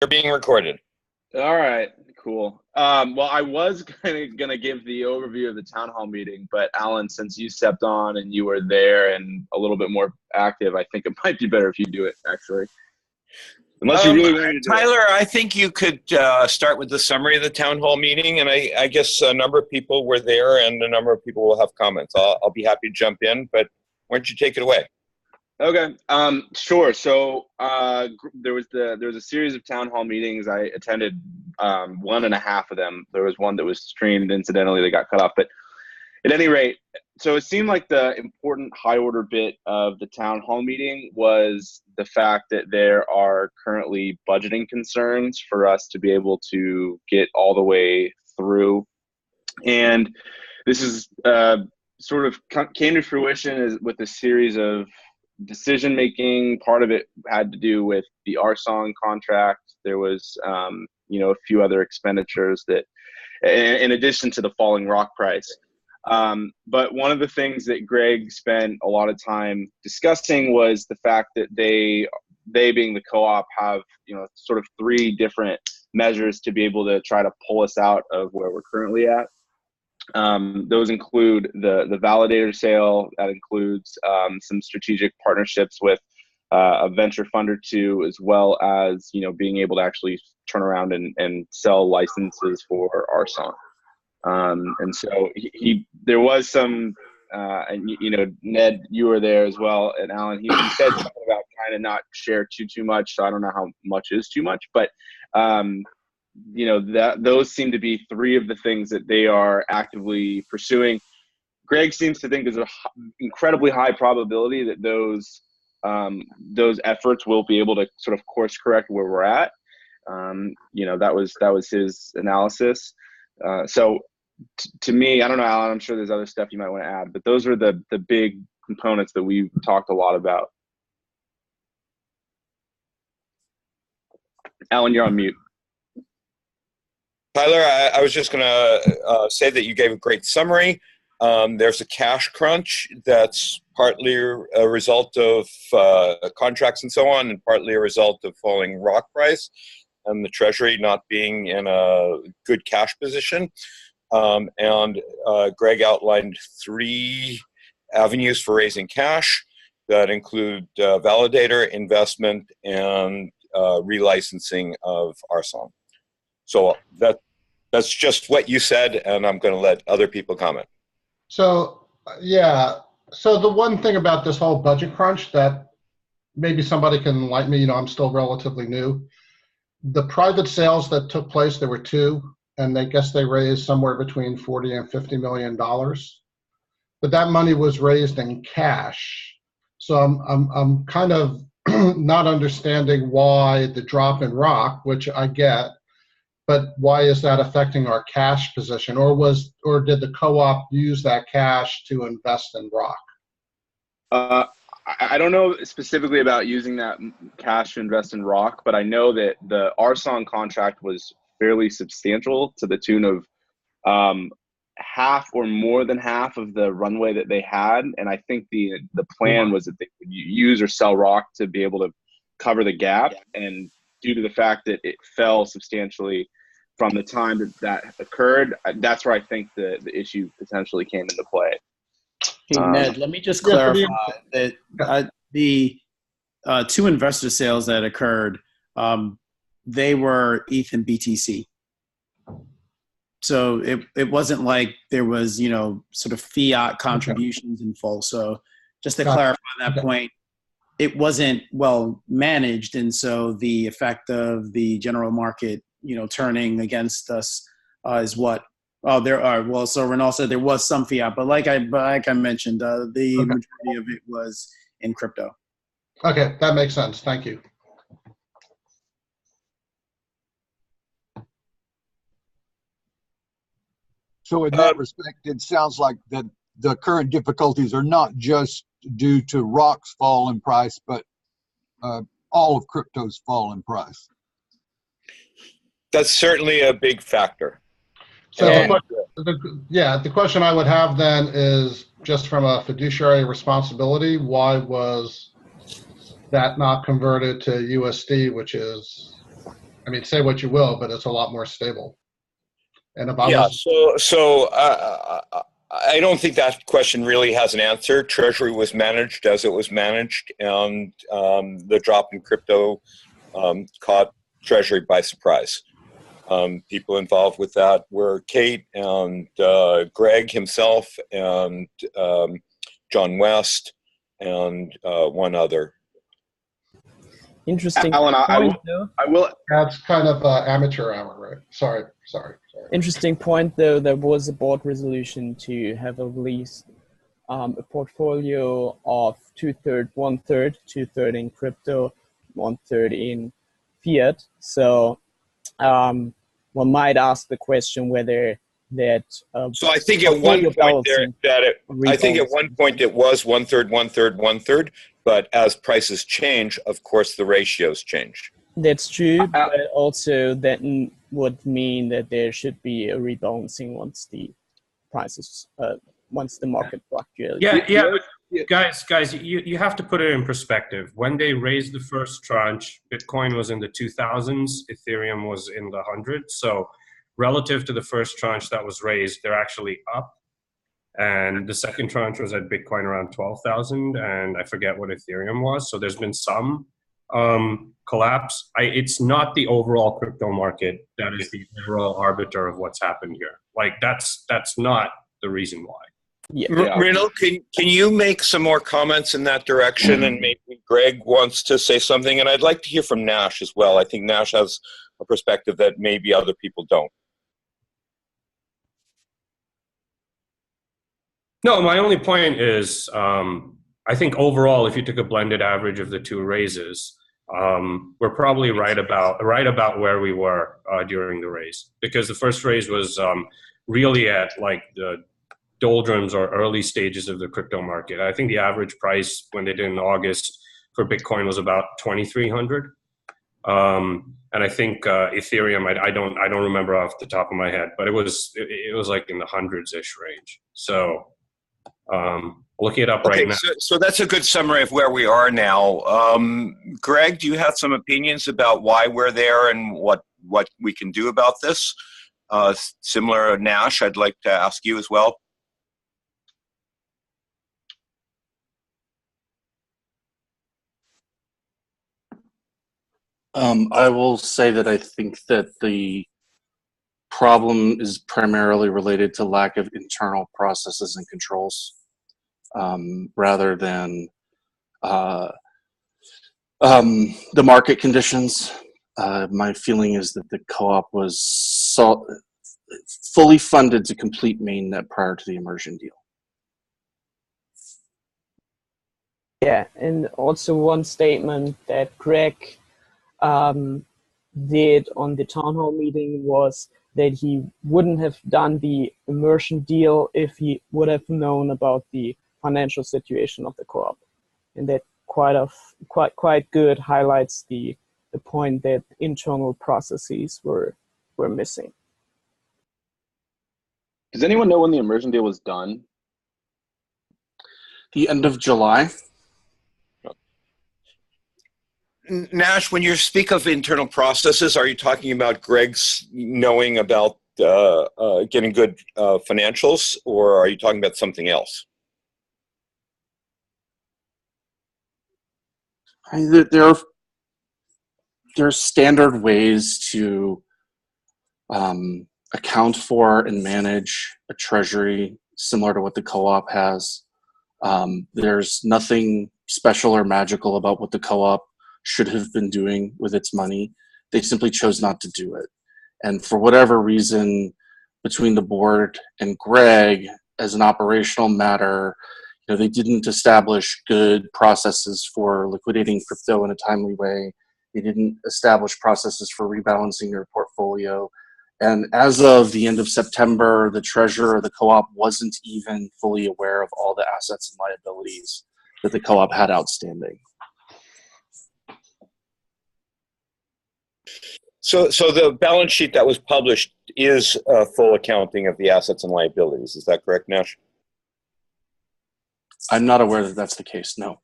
You're being recorded. All right, cool. Well, I was going to give the overview of the town hall meeting, but Alan, since you stepped on and you were there and a little bit more active, I think it might be better if you do it, actually. Unless you really want to do Tyler, I think you could start with the summary of the town hall meeting, and I guess a number of people were there and a number of people will have comments. I'll be happy to jump in, but why don't you take it away? Okay, sure. So there was a series of town hall meetings. I attended 1.5 of them. There was one that was streamed incidentally that got cut off. But at any rate, so it seemed like the important high order bit of the town hall meeting was the fact that there are currently budgeting concerns for us to be able to get all the way through. And this is sort of came to fruition with a series of decision making. Part of it had to do with the RChain contract. There was a few other expenditures that in addition to the falling rock price. But one of the things that Greg spent a lot of time discussing was the fact that they being the co-op have sort of 3 different measures to be able to try to pull us out of where we're currently at. Those include the validator sale. That includes some strategic partnerships with a venture fund or 2, as well as being able to actually turn around and sell licenses for RChain. And so there was some, and Ned, you were there as well, and Alan, he said something about trying to not share too much. So I don't know how much is too much, but those seem to be 3 of the things that they are actively pursuing. Greg seems to think there's an incredibly high probability that those efforts will be able to sort of course correct where we're at. That was his analysis. So to me, I don't know, Alan, I'm sure there's other stuff you might want to add, but those were the big components that we talked a lot about. Alan, you're on mute. Tyler, I was just going to say that you gave a great summary. There's a cash crunch that's partly a result of contracts and so on, and partly a result of falling rock price and the Treasury not being in a good cash position. And Greg outlined 3 avenues for raising cash that include validator, investment, and relicensing of RChain. So that's just what you said, and I'm going to let other people comment. So, yeah. So the one thing about this whole budget crunch that maybe somebody can enlighten me, I'm still relatively new. The private sales that took place, there were 2, and I guess they raised somewhere between $40 and $50 million. But that money was raised in cash. So I'm kind of not understanding why the drop in rock, which I get, but why is that affecting our cash position? Or did the co-op use that cash to invest in rock? I don't know specifically about using that cash to invest in rock, but I know that the RChain contract was fairly substantial, to the tune of half or more than half of the runway that they had. And I think the plan was that they would use or sell rock to be able to cover the gap. And due to the fact that it fell substantially from the time that occurred, that's where I think the issue potentially came into play. Hey, Ned, let me just clarify that the 2 investor sales that occurred, they were ETH and BTC. So it wasn't like there was, sort of fiat contributions in full. So just to clarify that point, it wasn't well managed. And so the effect of the general market, turning against us is what. Oh, there are. Well, so Renal said there was some fiat, but like I mentioned, the majority of it was in crypto. Okay, that makes sense. Thank you. So in that respect, it sounds like that the current difficulties are not just due to rock's fall in price, but all of crypto's fall in price. That's certainly a big factor. So the question I would have then is, just from a fiduciary responsibility, why was that not converted to USD, which is I mean, say what you will, but it's a lot more stable. And if I Yeah, was, I don't think that question really has an answer. Treasury was managed as it was managed, and the drop in crypto caught Treasury by surprise. People involved with that were Kate and Greg himself and John West and one other. Interesting Alan, point, though. I will. that's kind of amateur hour, right? Sorry. Interesting point, though. There was a board resolution to have at least a portfolio of 2/3, 1/3, 2/3 in crypto, 1/3 in fiat. So one might ask the question whether that. So I think at one point it was 1/3, 1/3, 1/3. But as prices change, of course, the ratios change. That's true, but also that would mean that there should be a rebalancing once the prices, once the market fluctuates. Yeah. Guys, you have to put it in perspective. When they raised the first tranche, Bitcoin was in the 2000s, Ethereum was in the hundreds. So relative to the first tranche that was raised, they're actually up. And the second tranche was at Bitcoin around 12,000, and I forget what Ethereum was. So there's been some collapse. It's not the overall crypto market that is the overall arbiter of what's happened here. Like that's not the reason why. Yeah. Rino, can you make some more comments in that direction? And maybe Greg wants to say something, and I'd like to hear from Nash as well. I think Nash has a perspective that maybe other people don't. No, my only point is, I think overall, if you took a blended average of the two raises, we're probably right about where we were during the raise, because the first raise was really at like the doldrums or early stages of the crypto market. I think the average price when they did in August for Bitcoin was about 2,300. And I think Ethereum, I don't remember off the top of my head, but it was like in the hundreds-ish range. So looking it up right now. So that's a good summary of where we are now. Greg, do you have some opinions about why we're there and what we can do about this? Similar to Nash, I'd like to ask you as well. I will say that I think that the problem is primarily related to lack of internal processes and controls, rather than the market conditions. My feeling is that the co-op was fully funded to complete mainnet prior to the immersion deal. Yeah, and also one statement that Greg did on the town hall meeting was that he wouldn't have done the immersion deal if he would have known about the financial situation of the co-op, and that quite good highlights the point that internal processes were missing. Does anyone know when the immersion deal was done? The end of July. Nash, when you speak of internal processes, are you talking about Greg's knowing about getting good financials, or are you talking about something else? There are standard ways to account for and manage a treasury similar to what the co-op has. There's nothing special or magical about what the co-op should have been doing with its money. They simply chose not to do it. And for whatever reason, between the board and Greg, as an operational matter, they didn't establish good processes for liquidating crypto in a timely way. They didn't establish processes for rebalancing their portfolio. And as of the end of September, the treasurer of the co-op wasn't even fully aware of all the assets and liabilities that the co-op had outstanding. So the balance sheet that was published is a full accounting of the assets and liabilities. Is that correct, Nash? I'm not aware that that's the case, no.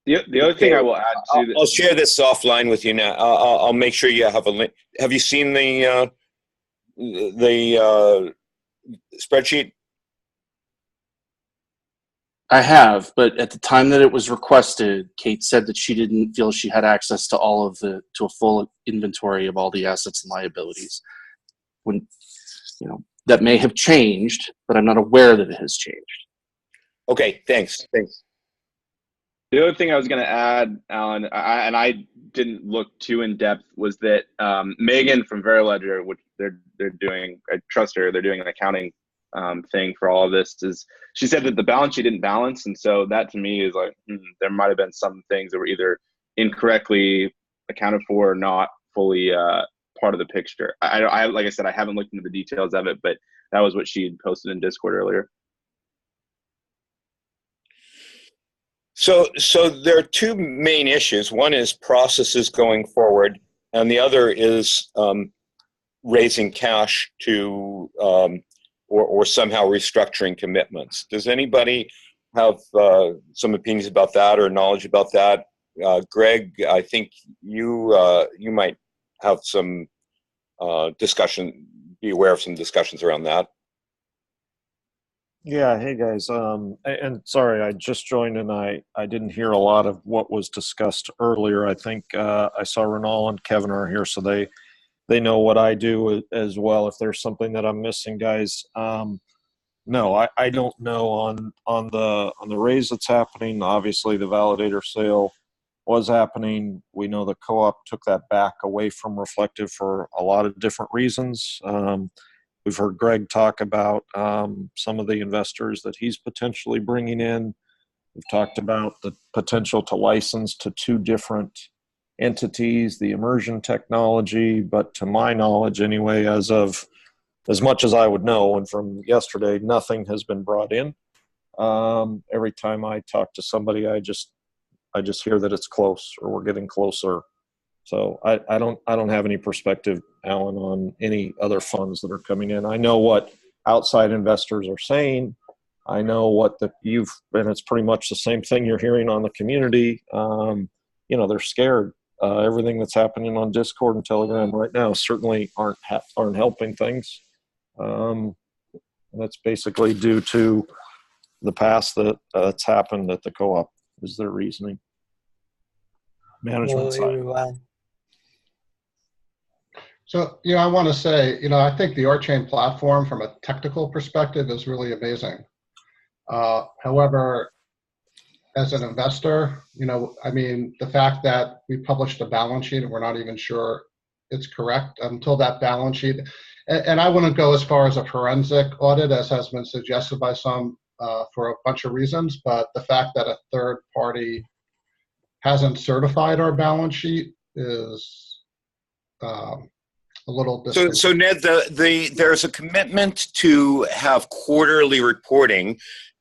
The other thing I will add to I'll share this offline with you now. I'll make sure you have a link. Have you seen the spreadsheet? I have, but at the time that it was requested, Kate said that she didn't feel she had access to to a full inventory of all the assets and liabilities. When, that may have changed, but I'm not aware that it has changed. Okay, thanks. The other thing I was going to add, Alan, and I didn't look too in depth, was that Megan from Veriledger, which they're doing, I trust her, they're doing an accounting thing for all of this. She said that the balance sheet didn't balance, and so that to me is like there might have been some things that were either incorrectly accounted for or not fully part of the picture. I like I said, I haven't looked into the details of it, but that was what she had posted in Discord earlier. So there are two main issues. One is processes going forward, and the other is raising cash to or somehow restructuring commitments. Does anybody have some opinions about that or knowledge about that? Greg, I think you might have some be aware of some discussions around that. Yeah, hey guys. And sorry, I just joined and I didn't hear a lot of what was discussed earlier. I think I saw Renal and Kevin are here, so they know what I do as well. If there's something that I'm missing, guys, no, I don't know on the raise that's happening. Obviously, the validator sale was happening. We know the co-op took that back away from Reflective for a lot of different reasons. We've heard Greg talk about some of the investors that he's potentially bringing in. We've talked about the potential to license to two different entities, the immersion technology, but to my knowledge anyway, as much as I would know, and from yesterday, nothing has been brought in. Every time I talk to somebody, I just hear that it's close or we're getting closer. So I don't have any perspective, Alan, on any other funds that are coming in. I know what outside investors are saying. I know what and it's pretty much the same thing you're hearing on the community. They're scared. Everything that's happening on Discord and Telegram right now certainly aren't helping things. That's basically due to the past that's happened at the co-op is their reasoning. Management side. Everyone. So, I want to say, I think the RChain platform from a technical perspective is really amazing. However, as an investor, the fact that we published a balance sheet and we're not even sure it's correct until that balance sheet, and I wouldn't go as far as a forensic audit as has been suggested by some for a bunch of reasons, but the fact that a third party hasn't certified our balance sheet is a little distant. So Ned, there's a commitment to have quarterly reporting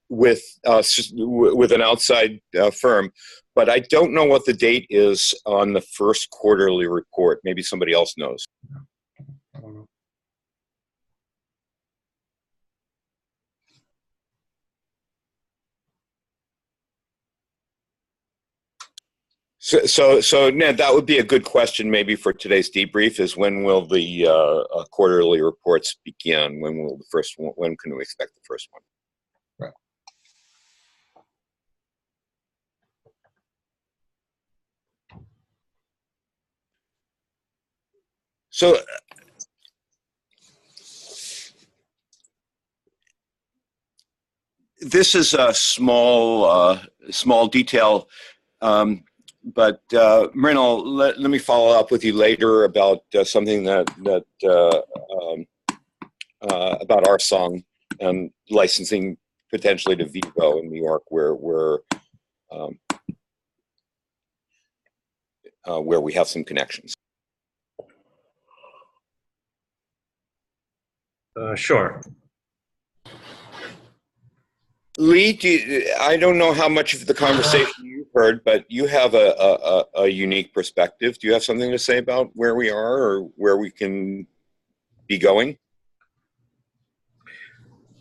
with an outside firm, but I don't know what the date is on the first quarterly report. Maybe somebody else knows. I don't know. So Ned, that would be a good question maybe for today's debrief is when will the quarterly reports begin? When can we expect the first one? Right. So this is a small detail. But Mrinal, let me follow up with you later about something about our song and licensing potentially to Vivo in New York, where we have some connections. Sure. Lee, I don't know how much of the conversation you've heard, but you have a unique perspective. Do you have something to say about where we are or where we can be going?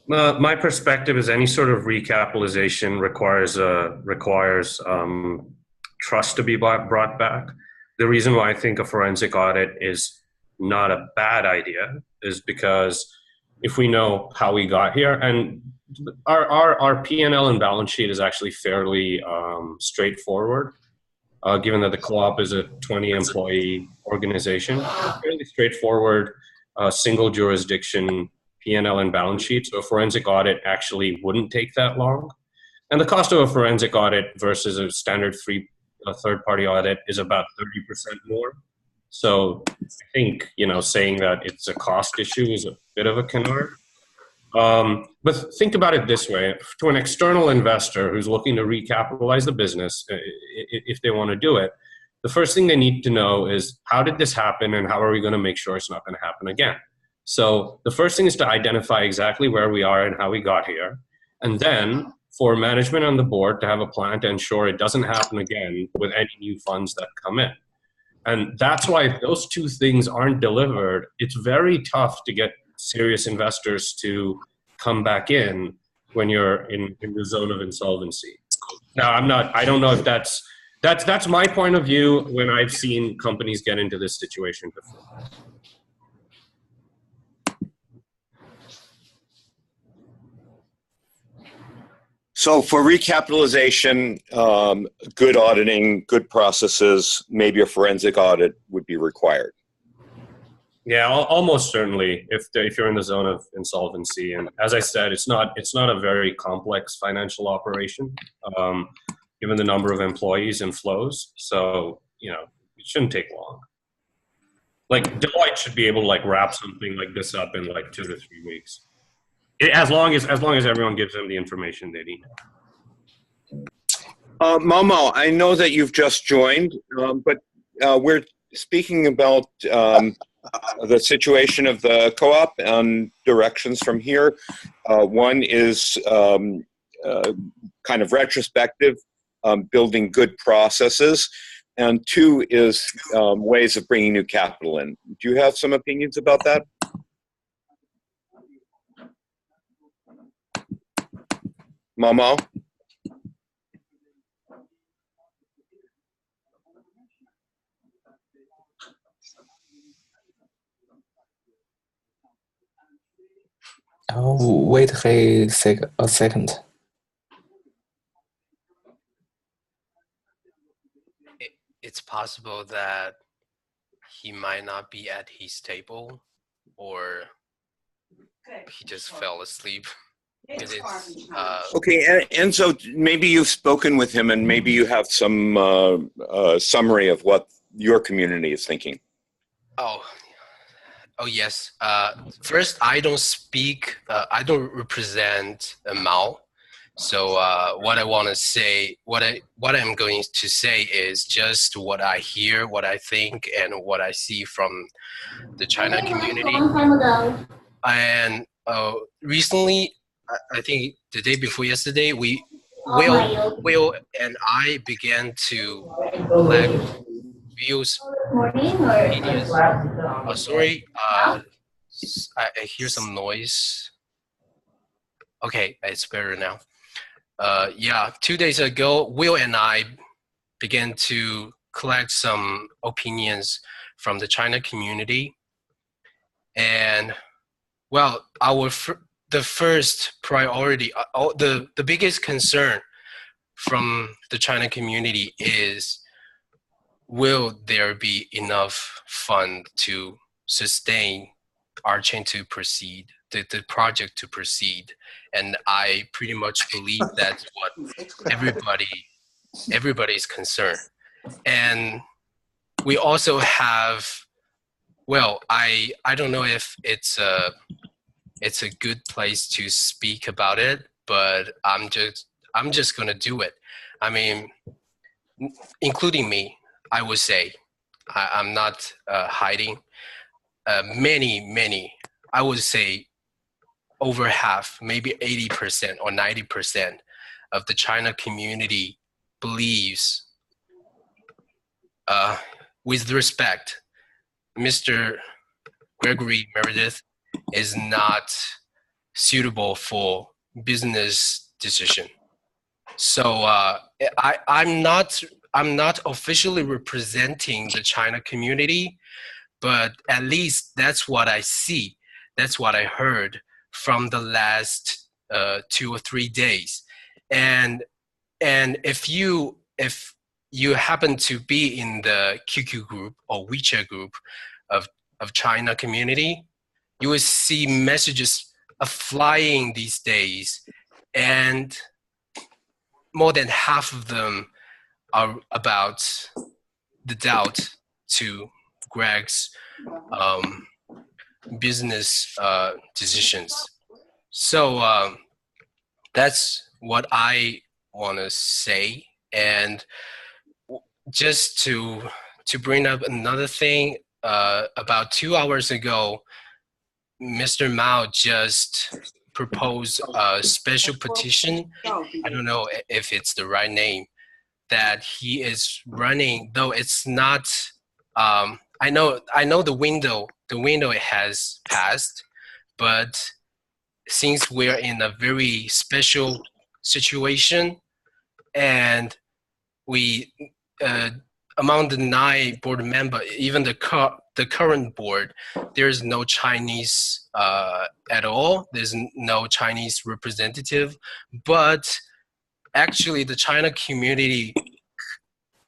My perspective is any sort of recapitalization requires trust to be brought back. The reason why I think a forensic audit is not a bad idea is because if we know how we got here, and our P&L and balance sheet is actually fairly straightforward, given that the co-op is a 20-employee organization, fairly straightforward, single jurisdiction P&L and balance sheet. So a forensic audit actually wouldn't take that long. And the cost of a forensic audit versus a standard third-party audit is about 30% more. So I think, saying that it's a cost issue is a bit of a canard. But think about it this way. To an external investor who's looking to recapitalize the business, if they want to do it, the first thing they need to know is, how did this happen and how are we going to make sure it's not going to happen again? So the first thing is to identify exactly where we are and how we got here. And then for management on the board to have a plan to ensure it doesn't happen again with any new funds that come in. And that's why if those two things aren't delivered, it's very tough to get serious investors to come back in when you're in the zone of insolvency. Now, I don't know if that's my point of view when I've seen companies get into this situation before. So for recapitalization, good auditing, good processes, maybe a forensic audit would be required. Yeah, almost certainly if you're in the zone of insolvency. And as I said, it's not a very complex financial operation, given the number of employees and flows. So, it shouldn't take long. Like Deloitte should be able to wrap something like this up in 2 to 3 weeks. As long as everyone gives them the information they need. Momo, I know that you've just joined, but we're speaking about the situation of the co-op and directions from here. One is kind of retrospective, building good processes, and two is ways of bringing new capital in. Do you have some opinions about that? Momo? Oh, wait a second. It's possible that he might not be at his table, or he just fell asleep. Okay, and so maybe you've spoken with him and maybe you have some summary of what your community is thinking. Oh yes. First, I don't speak, I don't represent Mao. So what I want to say, what I'm going to say is just what I hear, what I think, and what I see from the China community. A long time ago. And recently, I think the day before yesterday, Will and I began to collect views. Opinions. Sorry, I hear some noise. Okay, it's better now. Yeah, 2 days ago, Will and I began to collect some opinions from the China community. And, well, the first priority, the biggest concern from the China community is, will there be enough fund to sustain RChain to proceed, the project to proceed? And I pretty much believe that's what everybody's concerned. And we also have, well, I don't know if it's a good place to speak about it, but I'm just gonna do it. I mean, including me, I would say, I'm not hiding. Many, I would say over half, maybe 80% or 90% of the China community believes, with respect, Mr. Gregory Meredith is not suitable for business decision. So I I'm not officially representing the China community, but at least that's what I see. That's what I heard from the last 2 or 3 days. And if you happen to be in the QQ group or WeChat group of China community, you will see messages are flying these days, and more than half of them are about the doubt to Greg's business decisions. So that's what I want to say. And just to bring up another thing, about 2 hours ago, Mr. Mao just proposed a special petition. I don't know if it's the right name, that he is running, though it's not. I know the window it has passed, but since we're in a very special situation, and we among the 9 board members, even the current board, there's no Chinese at all. There's no Chinese representative, but actually the China community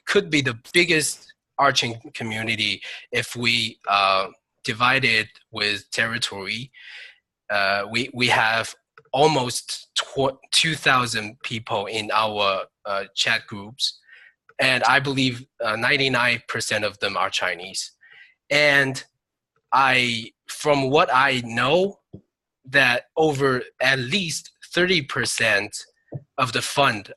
could be the biggest RChain community if we divide it with territory. We have almost 2,000 people in our chat groups, and I believe 99% of them are Chinese. And from what I know, that over at least 30% of the fund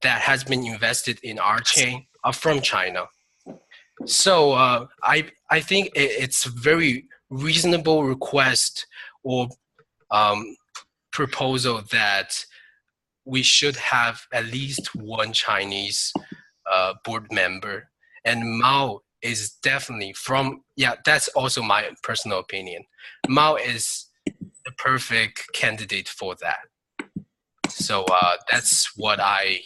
that has been invested in RChain are from China. So I think it's a very reasonable request or proposal that we should have at least one Chinese board member. And Mao is definitely that's also my personal opinion. Mao is the perfect candidate for that. So that's what I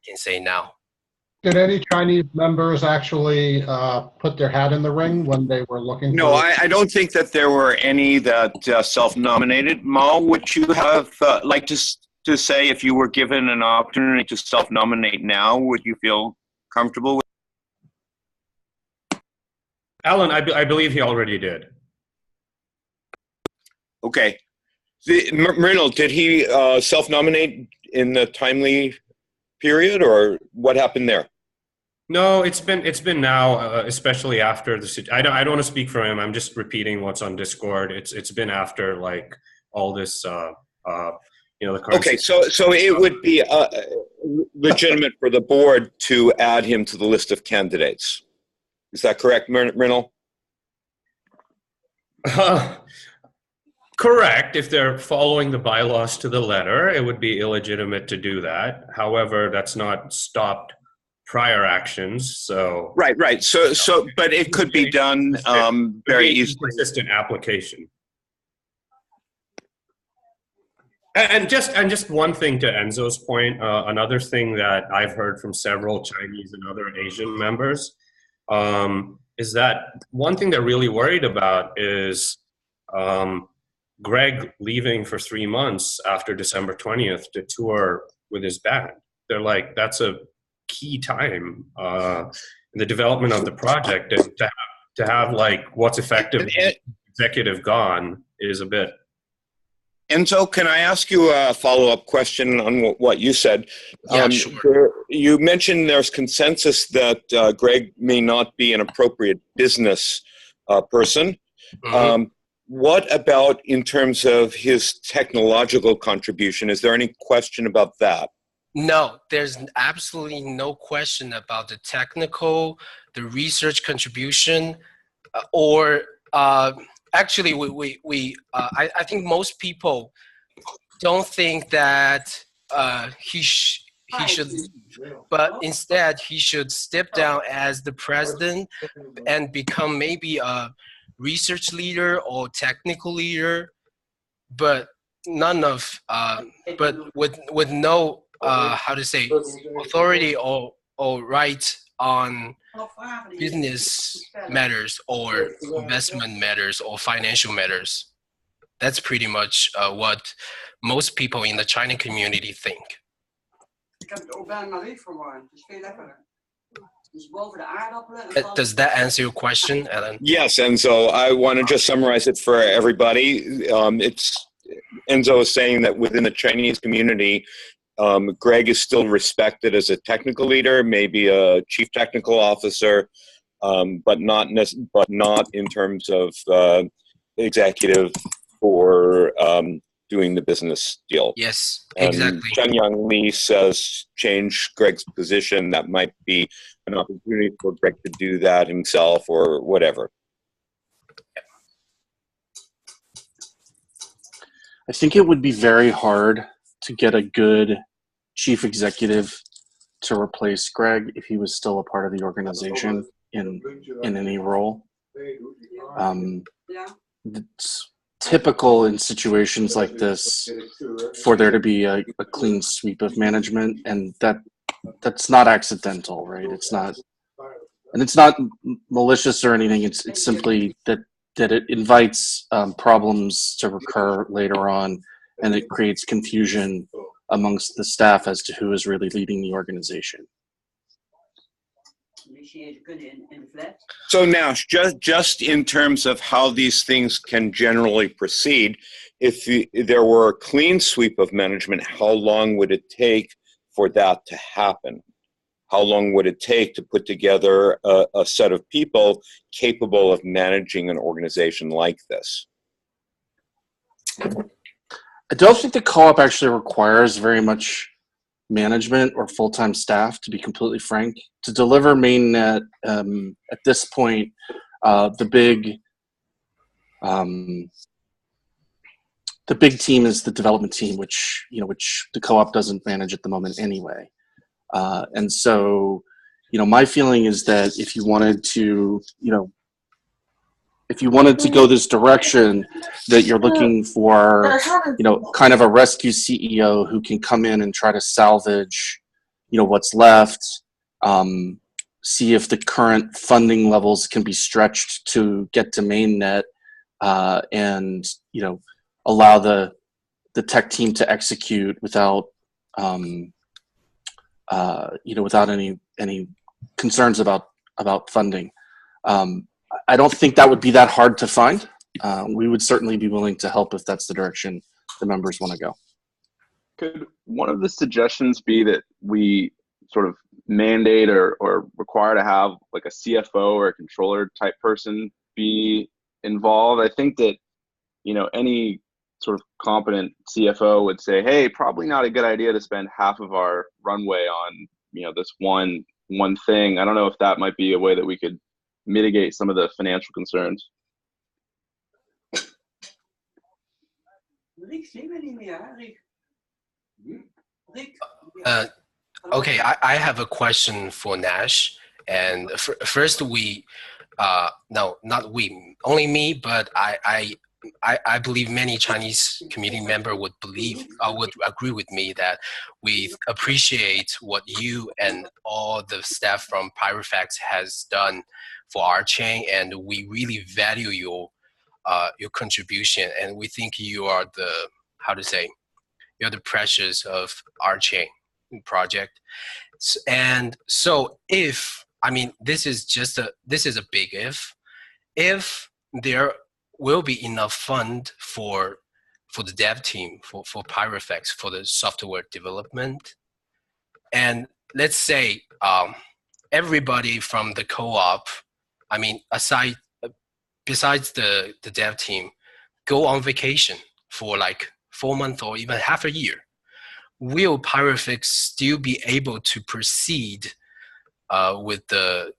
can say now. Did any Chinese members actually put their hat in the ring when they were looking? No, I don't think that there were any that self-nominated. Mao, would you have like to say, if you were given an opportunity to self-nominate now, would you feel comfortable with? Alan, I believe he already did. Okay. Myrtle, did he self-nominate in the timely period, or what happened there? No, it's been now, especially after the. I don't want to speak for him. I'm just repeating what's on Discord. It's been after like all this, the. Okay, so it would be legitimate for the board to add him to the list of candidates. Is that correct, Myrtle? Correct. If they're following the bylaws to the letter, it would be illegitimate to do that. However, that's not stopped prior actions. So right. So, but it could be done very easily. Consistent application. And just one thing to Enzo's point, another thing that I've heard from several Chinese and other Asian members is that one thing they're really worried about is Greg leaving for 3 months after December 20th to tour with his band. They're like, that's a key time in the development of the project, and to have like what's effective executive gone is a bit. Enzo, can I ask you a follow-up question on what you said? Yeah, sure. You mentioned there's consensus that Greg may not be an appropriate business person. Mm-hmm. What about in terms of his technological contribution? Is there any question about that? No, there's absolutely no question about the research contribution, or actually, I think most people don't think that he should leave, but instead he should step down as the president and become maybe a research leader or technical leader. But none of, but with no, how to say, authority or right on business matters or investment matters or financial matters. That's pretty much what most people in the China community think. Does that answer your question, Alan? Yes, Enzo. I want to just summarize it for everybody. It's Enzo is saying that within the Chinese community, Greg is still respected as a technical leader, maybe a chief technical officer, but not in terms of executive for doing the business deal. Yes, And exactly. Chen Yang Li says change Greg's position. That might be an opportunity for Greg to do that himself or whatever. I think it would be very hard to get a good chief executive to replace Greg if he was still a part of the organization in any role. It's typical in situations like this for there to be a clean sweep of management, and that's not accidental, right? It's not malicious or anything. It's simply that it invites problems to recur later on, and it creates confusion amongst the staff as to who is really leading the organization. So now, just in terms of how these things can generally proceed, if there were a clean sweep of management, how long would it take for that to happen? How long would it take to put together a set of people capable of managing an organization like this? I don't think the co-op actually requires very much management or full-time staff, to be completely frank. To deliver mainnet, at this point, the big team is the development team, which the co-op doesn't manage at the moment anyway. And so, my feeling is that if you wanted to go this direction, that you're looking for, kind of a rescue CEO who can come in and try to salvage, what's left, see if the current funding levels can be stretched to get to mainnet, and, allow the tech team to execute without, without any concerns about funding. I don't think that would be that hard to find. We would certainly be willing to help if that's the direction the members want to go. Could one of the suggestions be that we sort of mandate or require to have like a CFO or a controller type person be involved? I think that, any sort of competent CFO would say, hey, probably not a good idea to spend half of our runway on, this one thing. I don't know if that might be a way that we could mitigate some of the financial concerns. Okay, I have a question for Nash. And first, no, not we, only me, but I believe many Chinese community members would agree with me that we appreciate what you and all the staff from Pyrofax has done for RChain, and we really value your contribution, and we think you are you're the precious of RChain project. And so this is a big if there will be enough fund for the dev team, for Pyrofax, for the software development. And let's say everybody from the co-op, besides the dev team, go on vacation for like 4 months or even half a year. Will Pyrofax still be able to proceed with the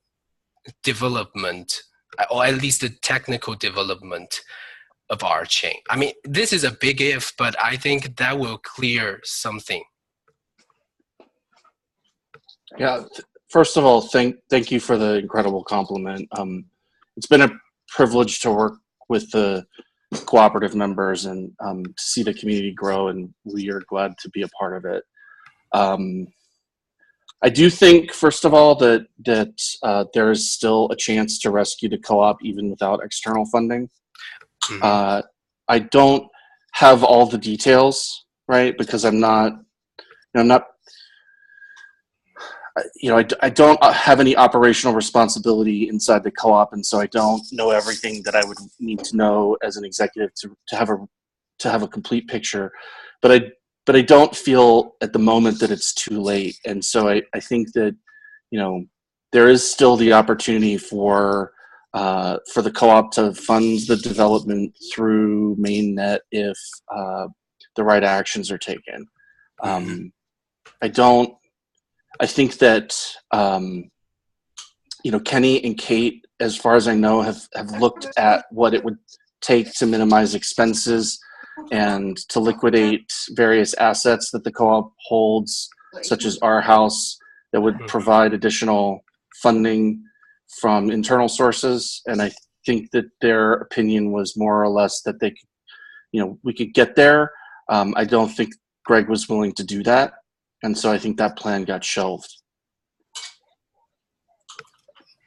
development, or at least the technical development of RChain? This is a big if, but I think that will clear something. Yeah. First of all, thank you for the incredible compliment. It's been a privilege to work with the cooperative members and to see the community grow, and we are glad to be a part of it. I do think, first of all, that there is still a chance to rescue the co-op even without external funding. I don't have all the details, right? Because I don't have any operational responsibility inside the co-op, and so I don't know everything that I would need to know as an executive to have a complete picture. But I don't feel at the moment that it's too late, and so I think that there is still the opportunity for the co-op to fund the development through mainnet if the right actions are taken. I think that Kenny and Kate, as far as I know, have looked at what it would take to minimize expenses and to liquidate various assets that the co-op holds, such as our house, that would provide additional funding from internal sources. And I think that their opinion was more or less that they could, we could get there. I don't think Greg was willing to do that. And so I think that plan got shelved.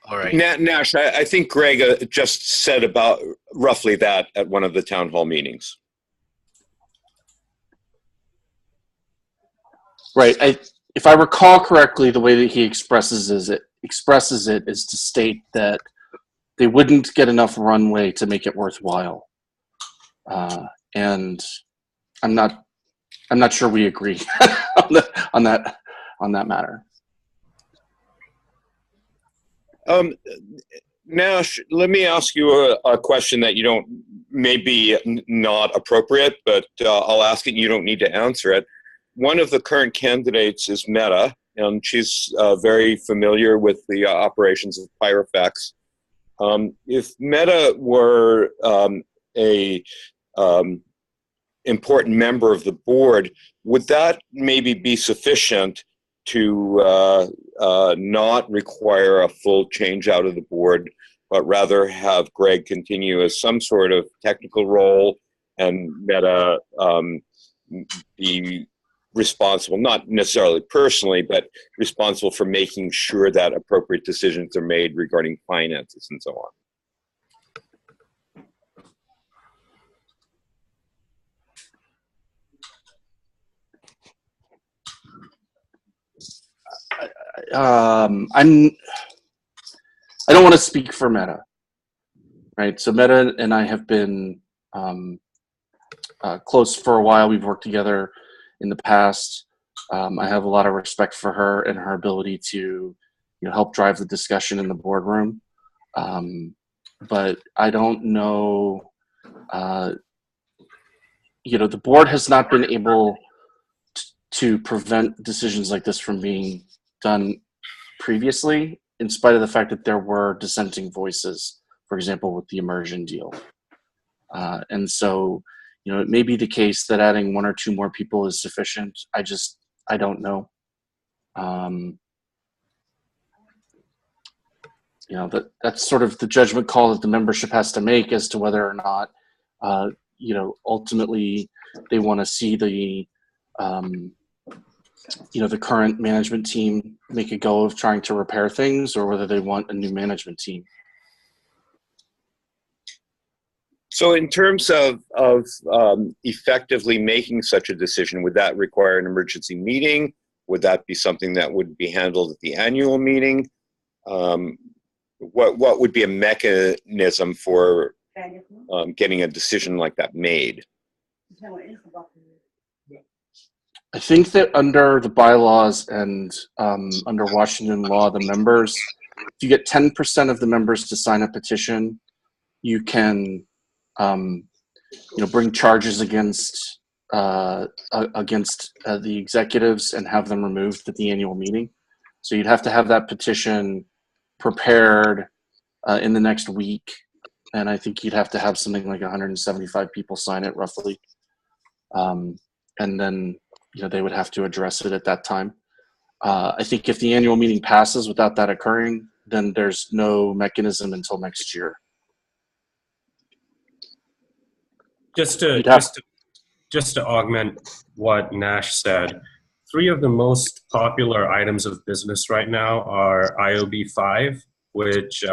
All right. Nash, I think Greg just said about roughly that at one of the town hall meetings. Right. If I recall correctly, the way that he expresses it is to state that they wouldn't get enough runway to make it worthwhile. And I'm not sure we agree on that matter. Nash, let me ask you a question that may be not appropriate, but I'll ask it and you don't need to answer it. One of the current candidates is Meta, and she's very familiar with the operations of Pyrofex. If Meta were a important member of the board, would that maybe be sufficient to not require a full change out of the board, but rather have Greg continue as some sort of technical role and Meta be responsible, not necessarily personally, but responsible for making sure that appropriate decisions are made regarding finances and so on? I don't want to speak for Meta, right? So Meta and I have been close for a while. We've worked together in the past. I have a lot of respect for her and her ability to help drive the discussion in the boardroom. But I don't know, the board has not been able to prevent decisions like this from being done previously, in spite of the fact that there were dissenting voices, for example, with the immersion deal. And so, it may be the case that adding one or two more people is sufficient. I don't know. That's sort of the judgment call that the membership has to make as to whether or not, ultimately they want to see the current management team make a go of trying to repair things, or whether they want a new management team. So in terms of effectively making such a decision, would that require an emergency meeting? Would that be something that would be handled at the annual meeting? What would be a mechanism for getting a decision like that made? I think that under the bylaws and under Washington law, the members, if you get 10% of the members to sign a petition, you can bring charges against the executives and have them removed at the annual meeting. So you'd have to have that petition prepared in the next week, and I think you'd have to have something like 175 people sign it roughly, and then they would have to address it at that time. I think if the annual meeting passes without that occurring, then there's no mechanism until next year. Just to augment what Nash said, 3 of the most popular items of business right now are IOB 5, which is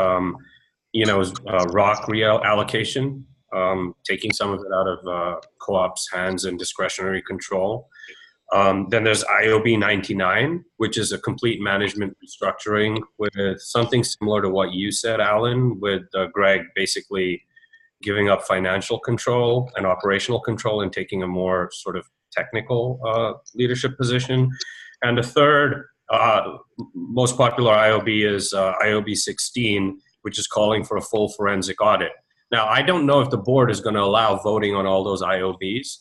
rock reallocation, taking some of it out of co-op's hands and discretionary control. Then there's IOB 99, which is a complete management restructuring with something similar to what you said, Alan, with Greg basically giving up financial control and operational control and taking a more sort of technical leadership position. And the third most popular IOB is IOB 16, which is calling for a full forensic audit. Now, I don't know if the board is going to allow voting on all those IOBs,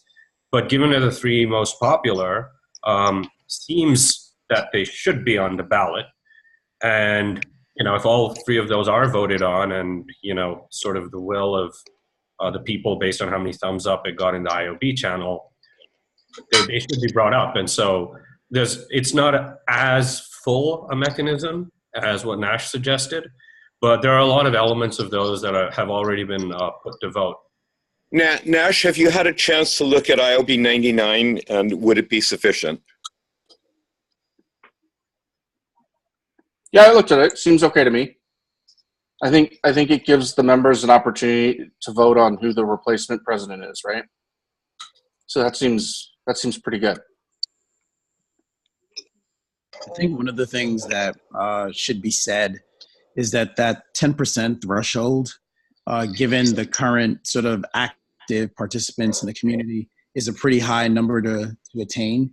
but given they're the 3 most popular, seems that they should be on the ballot. And, if all 3 of those are voted on and, sort of the will of the people based on how many thumbs up it got in the IOB channel, they should be brought up. And so it's not as full a mechanism as what Nash suggested, but there are a lot of elements of those that have already been put to vote. Nash, have you had a chance to look at IOB 99, and would it be sufficient? Yeah, I looked at it. Seems okay to me. I think it gives the members an opportunity to vote on who the replacement president is, right? So that seems pretty good. I think one of the things that should be said is that 10% threshold, given the current sort of active participants in the community, is a pretty high number to attain.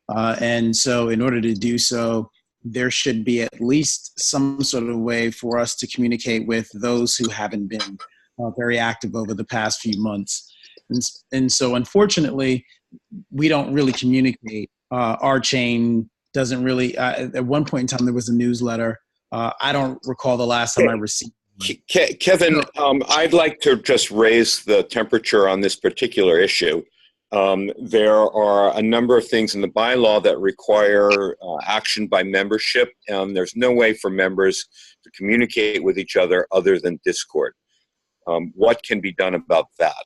And so in order to do so, there should be at least some sort of way for us to communicate with those who haven't been very active over the past few months. And so unfortunately, we don't really communicate. RChain doesn't really, at one point in time, there was a newsletter. I don't recall the last time I received one. Kevin, I'd like to just raise the temperature on this particular issue. There are a number of things in the bylaw that require action by membership, and there's no way for members to communicate with each other other than Discord. What can be done about that?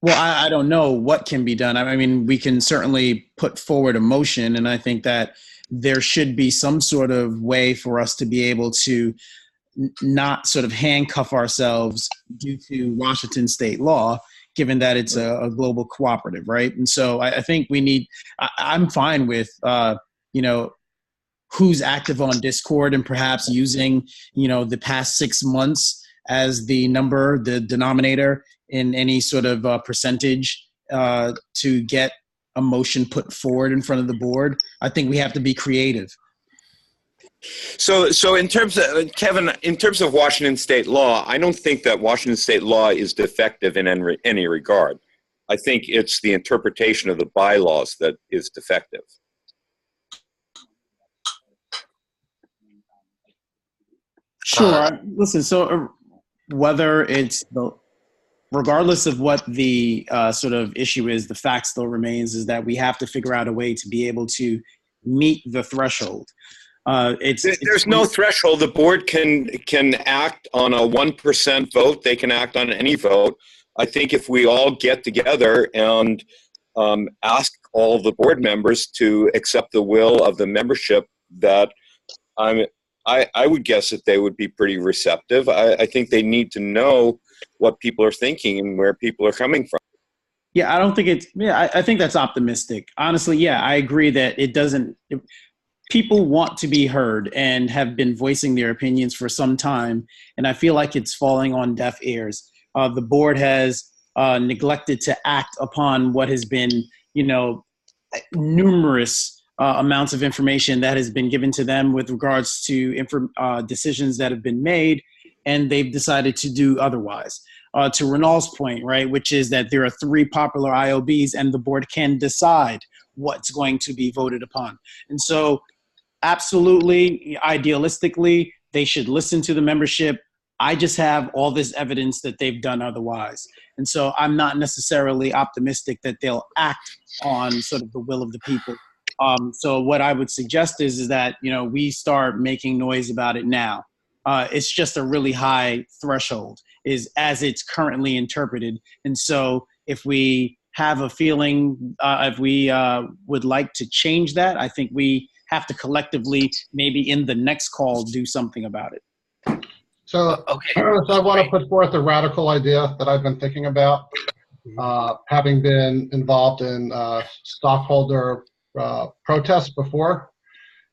Well, I don't know what can be done. I mean, we can certainly put forward a motion, and I think that there should be some sort of way for us to be able to not sort of handcuff ourselves due to Washington state law, given that it's a global cooperative, right? And so I think we need, I'm fine with, who's active on Discord and perhaps using, the past 6 months as the number, the denominator in any sort of percentage to get a motion put forward in front of the board. I think we have to be creative. So in terms of, Kevin, in terms of Washington state law, I don't think that Washington state law is defective in any regard. I think it's the interpretation of the bylaws that is defective. Sure. Listen, so whether it's regardless of what the sort of issue is, the fact still remains is that we have to figure out a way to be able to meet the threshold. There's no threshold. The board can act on a 1% vote. They can act on any vote. I think if we all get together and ask all of the board members to accept the will of the membership, that I would guess that they would be pretty receptive. I think they need to know what people are thinking and where people are coming from. Yeah, I don't think I think that's optimistic. Honestly, yeah, I agree that people want to be heard and have been voicing their opinions for some time, and I feel like it's falling on deaf ears. The board has neglected to act upon what has been, numerous amounts of information that has been given to them with regards to decisions that have been made, and they've decided to do otherwise. To Renal's point, right, which is that there are 3 popular IOBs and the board can decide what's going to be voted upon. And so absolutely, idealistically, they should listen to the membership. I just have all this evidence that they've done otherwise. And so I'm not necessarily optimistic that they'll act on sort of the will of the people. So what I would suggest is that, we start making noise about it now. It's just a really high threshold. is as it's currently interpreted. And so if we have a feeling, if we would like to change that, I think we have to collectively, maybe in the next call, do something about it. So, Okay. so I want to put forth a radical idea that I've been thinking about, having been involved in stockholder protests before.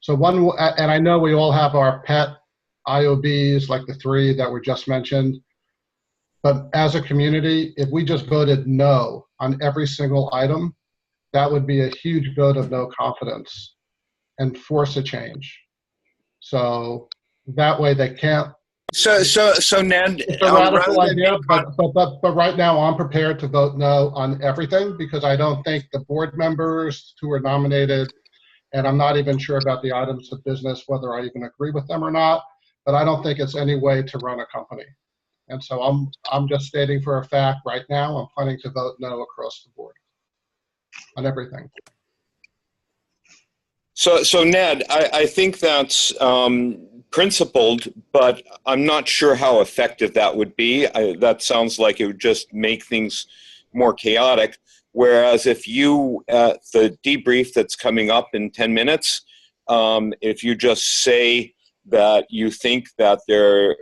So one, and I know we all have our pet IOBs, like the 3 that were just mentioned. But as a community, if we just voted no on every single item, that would be a huge vote of no confidence and force a change. So that way they can't. So Ned, It's a radical idea, but right now I'm prepared to vote no on everything because I don't think the board members who were nominated, and I'm not even sure about the items of business, whether I even agree with them or not, but I don't think it's any way to run a company. And so I'm just stating for a fact right now, I'm planning to vote no across the board on everything. So Ned, I think that's principled, but I'm not sure how effective that would be. That sounds like it would just make things more chaotic. Whereas if you, the debrief that's coming up in 10 minutes, if you just say that you think that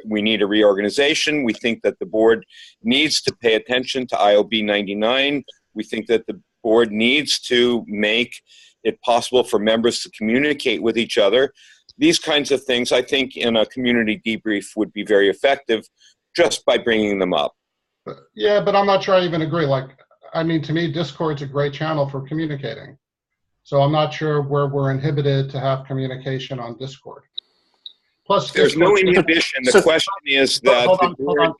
we need a reorganization, we think that the board needs to pay attention to IOB 99, we think that the board needs to make it possible for members to communicate with each other. These kinds of things, I think, in a community debrief would be very effective just by bringing them up. Yeah, but I'm not sure I even agree. Like, I mean, to me, Discord's a great channel for communicating. So I'm not sure where we're inhibited to have communication on Discord. Plus, there's Discord, no inhibition. The question is that hold on.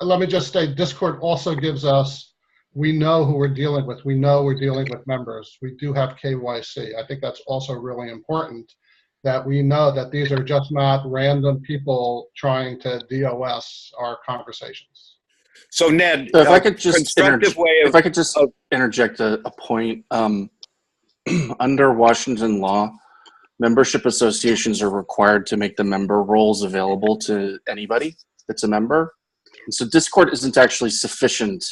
Let me just say, Discord also gives us, we know who we're dealing with. We know we're dealing with members. We do have KYC. I think that's also really important, that we know that these are just not random people trying to DOS our conversations. So Ned, so if I could just interject a point, under Washington law, membership associations are required to make the member roles available to anybody that's a member. And so Discord isn't actually sufficient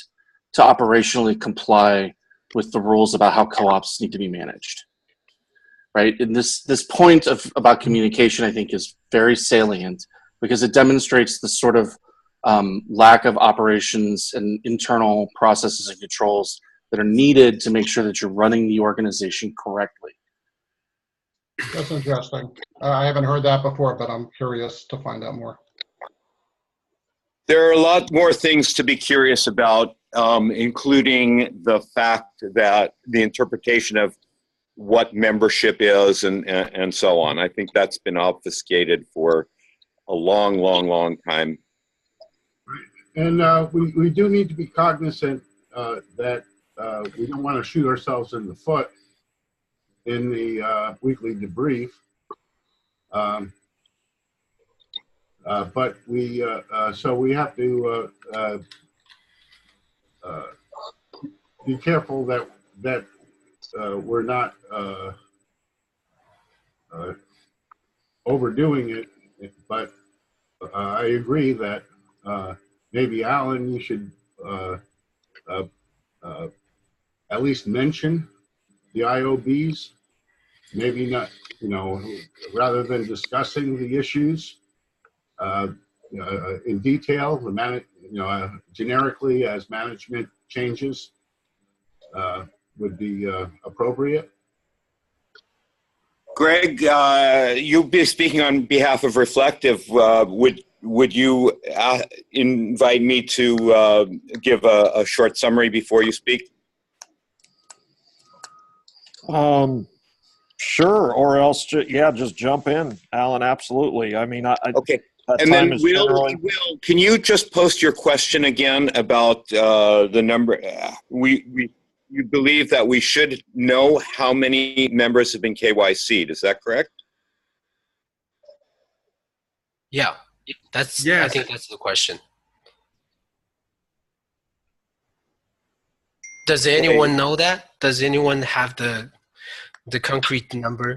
to operationally comply with the rules about how co-ops need to be managed, right? And this point about communication, I think, is very salient because it demonstrates the sort of lack of operations and internal processes and controls that are needed to make sure that you're running the organization correctly. That's interesting. I haven't heard that before, but I'm curious to find out more. There are a lot more things to be curious about, including the fact that the interpretation of what membership is and so on. I think that's been obfuscated for a long time. And we do need to be cognizant that we don't want to shoot ourselves in the foot in the weekly debrief. But we so we have to be careful that we're not overdoing it. But I agree that maybe Alan, you should at least mention the IOBs. Maybe not, rather than discussing the issues in detail, generically as management changes would be appropriate. Greg, you'll be speaking on behalf of Reflective. Would you invite me to give a short summary before you speak? Sure, or else, just jump in, Alan. Absolutely. I mean, okay. And then Will, can you just post your question again about the number? You believe that we should know how many members have been KYC'd. Is that correct? Yeah, that's. Yes. I think that's the question. Does anyone know that? Does anyone have the concrete number?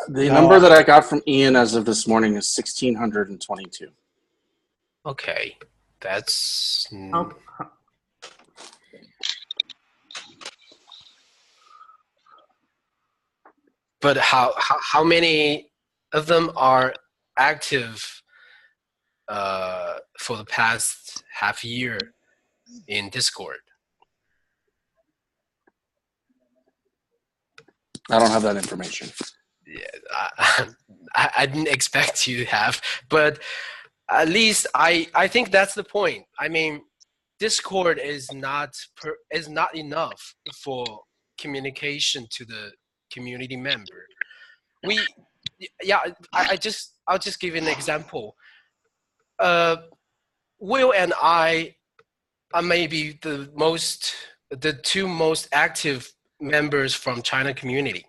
The number that I got from Ian as of this morning is 1,622. Okay. That's but how many of them are active for the past half year in Discord? I don't have that information. Yeah, I didn't expect you to have, but at least I think that's the point. I mean, Discord is not enough for communication to the community member. I'll just give you an example. Will and I are maybe the two most active members from China community,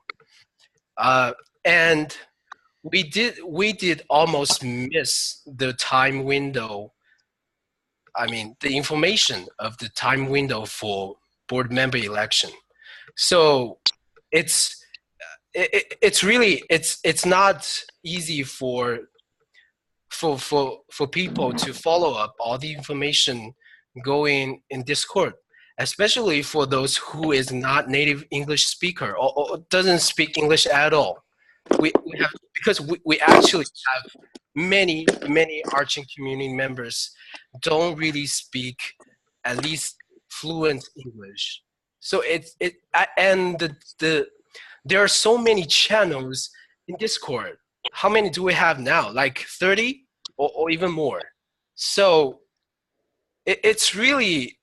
and we did almost miss the time window. I mean, the information of the time window for board member election. So it's really not easy for people to follow up all the information going in Discord, especially for those who is not native English speaker or doesn't speak English at all. We have, because we actually have many RChain community members don't really speak at least fluent English. So there are so many channels in Discord. How many do we have now? Like 30 or even more. So it's really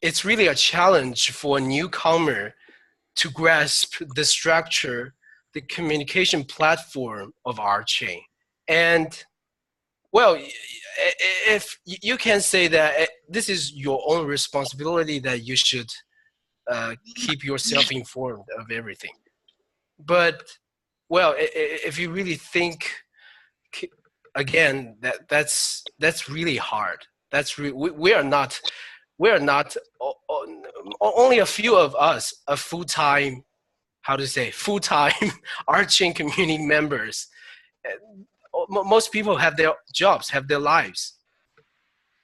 a challenge for a newcomer to grasp the structure, the communication platform of RChain. And well, if you can say that this is your own responsibility, that you should keep yourself informed of everything. But well, if you really think again, that's really hard. We are not only a few of us are full-time RChain community members. Most people have their jobs, have their lives.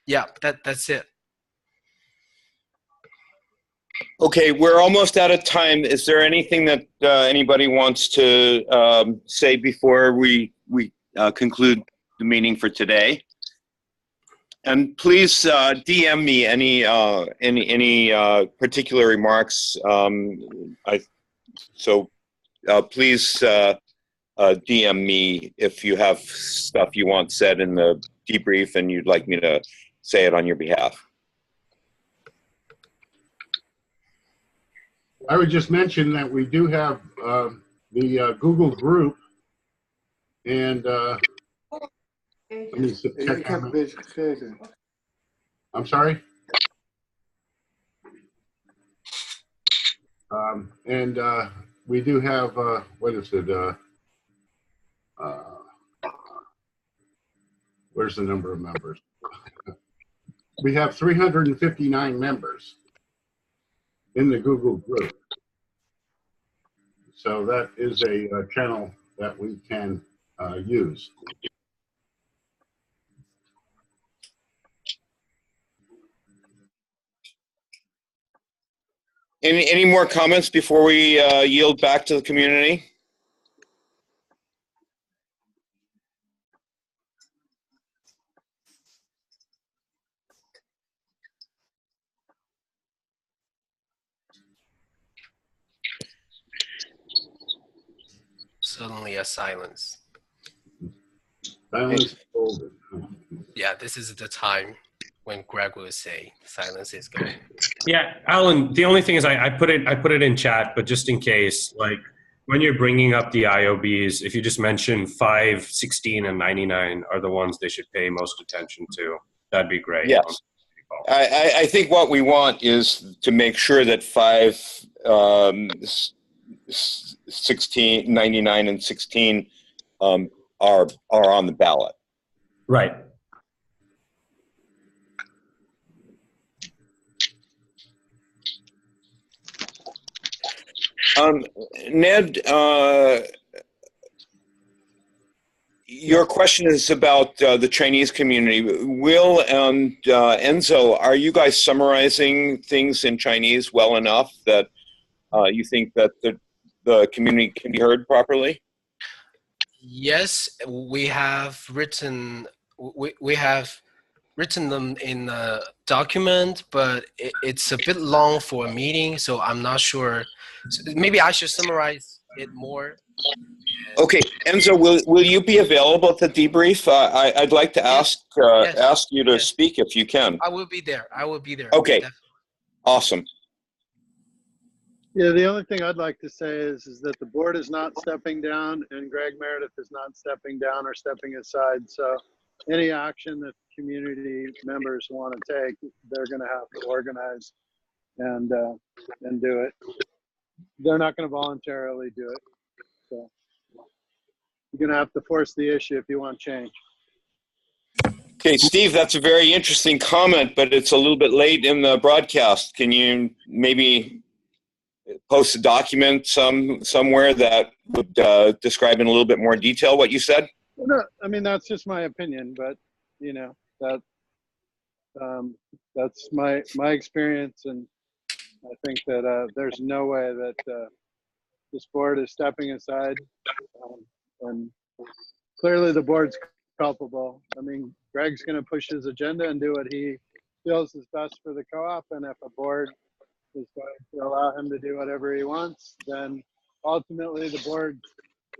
Yeah, that's it. Okay, we're almost out of time. Is there anything that anybody wants to say before we conclude the meeting for today? And please DM me any particular remarks. Please DM me if you have stuff you want said in the debrief and you'd like me to say it on your behalf. I would just mention that we do have the Google group, and let me check on it. I'm sorry? And we do have, what is it? Where's the number of members? We have 359 members in the Google group. So that is a channel that we can use. Any more comments before we yield back to the community? Suddenly a silence. Silence is golden. Yeah, this is the time when Greg will say silence is golden. Yeah, Alan, the only thing is I put it in chat, but just in case, like when you're bringing up the IOBs, if you just mention 5, 16, and 99 are the ones they should pay most attention to, that'd be great. Yes. I think what we want is to make sure that 5, 16, 99, and 16 are on the ballot. Right. Ned, your question is about the Chinese community. Will and Enzo, are you guys summarizing things in Chinese well enough that you think that the community can be heard properly? Yes, we have written we have written them in a document, but it's a bit long for a meeting, so I'm not sure. So maybe I should summarize it more. Okay, Enzo, will you be available at the debrief? I'd like to ask ask you to speak if you can. I will be there. I will be there. Okay, Definitely. awesome. Yeah, the only thing I'd like to say is that the board is not stepping down and Greg Meredith is not stepping down or stepping aside. So any action that community members want to take, they're going to have to organize and do it. They're not going to voluntarily do it. So you're going to have to force the issue if you want change. Okay, Steve, that's a very interesting comment, but it's a little bit late in the broadcast. Can you maybe post a document somewhere that would describe in a little bit more detail what you said? No, I mean, that's just my opinion, but you know, that's my experience, and I think that there's no way that this board is stepping aside, and clearly the board's culpable. I mean, Greg's going to push his agenda and do what he feels is best for the co-op, and if a board is going to allow him to do whatever he wants, then ultimately the board's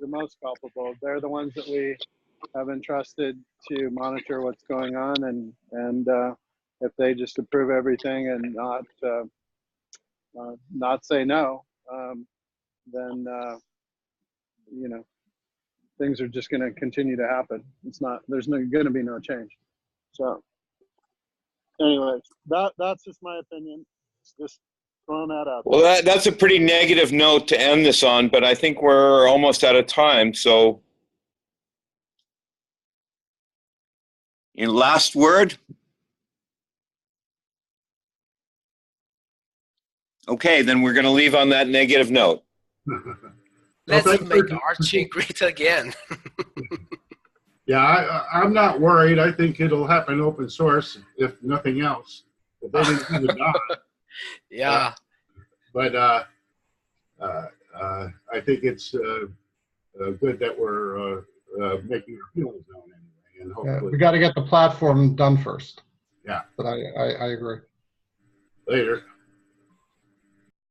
the most culpable. They're the ones that we have entrusted to monitor what's going on, and if they just approve everything and not say no, then you know, things are just going to continue to happen. There's going to be no change. So anyways, that's just my opinion. Just throwing that out. Well, that's a pretty negative note to end this on, but I think we're almost out of time. So, your last word? Okay, then we're going to leave on that negative note. Let's make RChain great again. Yeah, I'm not worried. I think it'll happen open source, if nothing else. If they didn't do the job. Yeah. But I think it's good that we're making our feelings known anyway, and hopefully we got to get the platform done first. Yeah. But I agree. Later.